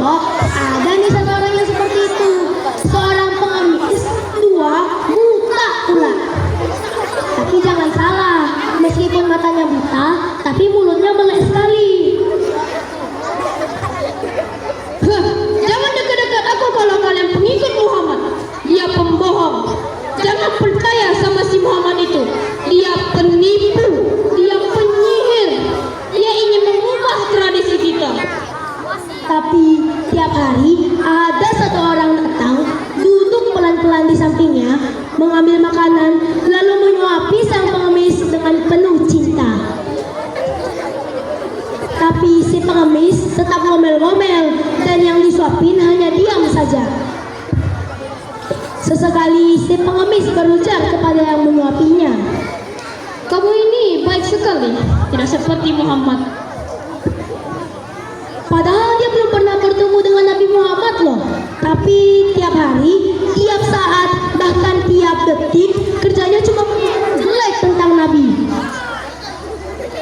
loh, ada nih satu orang yang seperti itu. Seorang pengemis tua, buta pula. Tapi jangan salah, meskipun matanya buta, tapi mulutnya melek sekali. Jangan dekat-dekat aku kalau kalian pengikut Muhammad. Dia pembohong. Jangan percaya sama si Muhammad itu. Dia penipu. Dia penyihir. Dia ingin mengubah tradisi kita. Tapi tiap hari ada satu orang datang, duduk pelan-pelan di sampingnya, mengambil makanan, lalu menyuapi sang pengemis dengan penuh cinta. Tapi si pengemis tetap ngomel-ngomel dan yang disuapin hanya diam saja. Sesekali si pengemis berujar kepada yang menyuapinya, Kamu ini baik sekali. Tidak seperti Muhammad. padahal dia belum pernah bertemu dengan Nabi Muhammad loh. Tapi tiap hari, tiap saat, bahkan tiap detik kerjanya cuma jelek tentang Nabi.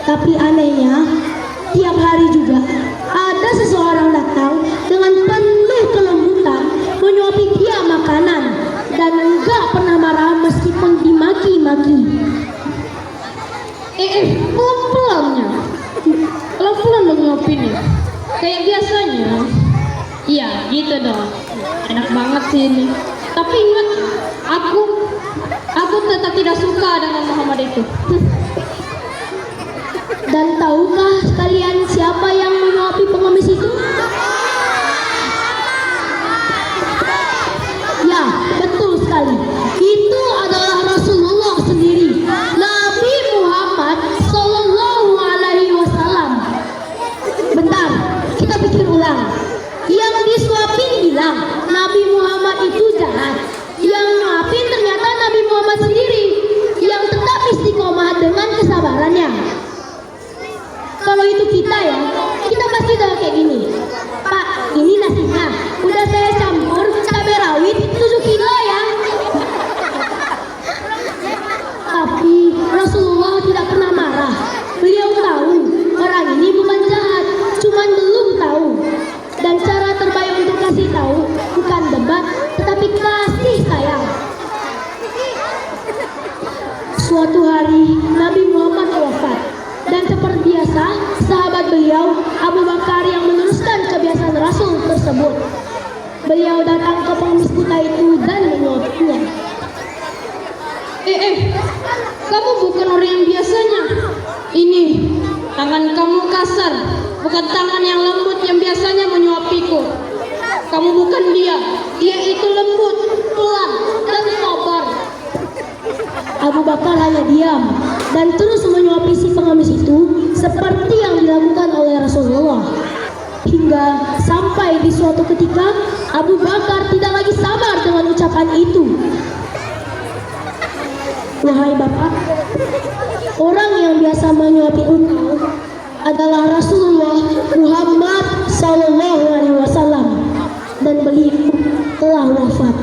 Tapi anehnya, tiap hari juga ada seseorang datang dengan penuh kelembutan menyuapi dia makanan dan enggak pernah marah meskipun dimaki-maki. Pelan-pelannya. Pelan-pelan dong ngopinnya. Kayak biasanya. Iya, gitu dong. Enak banget sih ini. Tapi ingat, aku tetap tidak suka dengan Muhammad itu. Dan tahukah sekalian siapa yang menyuapi pengemis itu? Ya, betul sekali. Itu adalah Rasulullah sendiri, Nabi Muhammad Sallallahu Alaihi Wasallam. Bentar, kita pikir ulang. Yang disuapin bilang Nabi Muhammad itu jahat. Yang nyuapin ternyata Nabi Muhammad sendiri, yang tetap istiqomah dengan kesabarannya. Kalau itu kita ya, kita pasti udah kayak gini. Pak, ini nasinya udah saya campur cabai rawit 7 kilo ya. Tapi Rasulullah tidak pernah marah. Beliau tahu orang ini bukan jahat, cuman belum tahu. Dan cara terbaik untuk kasih tahu bukan debat, tetapi kasih sayang. Suatu hari Nabi Muhammad wafat. Dan seperti biasa, sahabat beliau Abu Bakar yang meneruskan kebiasaan Rasul tersebut. Beliau datang ke pengemis buta itu dan menyuapinya. Kamu bukan orang yang biasanya. Ini, tangan kamu kasar. Bukan tangan yang lembut yang biasanya menyuapiku. Kamu bukan dia. Dia itu lembut, pelan, dan sabar. Abu Bakar hanya diam dan terus menyuapi si pengemis itu seperti yang dilakukan oleh Rasulullah. Hingga sampai di suatu ketika Abu Bakar tidak lagi sabar dengan ucapan itu. Wahai Bapak, orang yang biasa menyuapi engkau adalah Rasulullah Muhammad Sallallahu Alaihi Wasallam dan beliau telah wafat.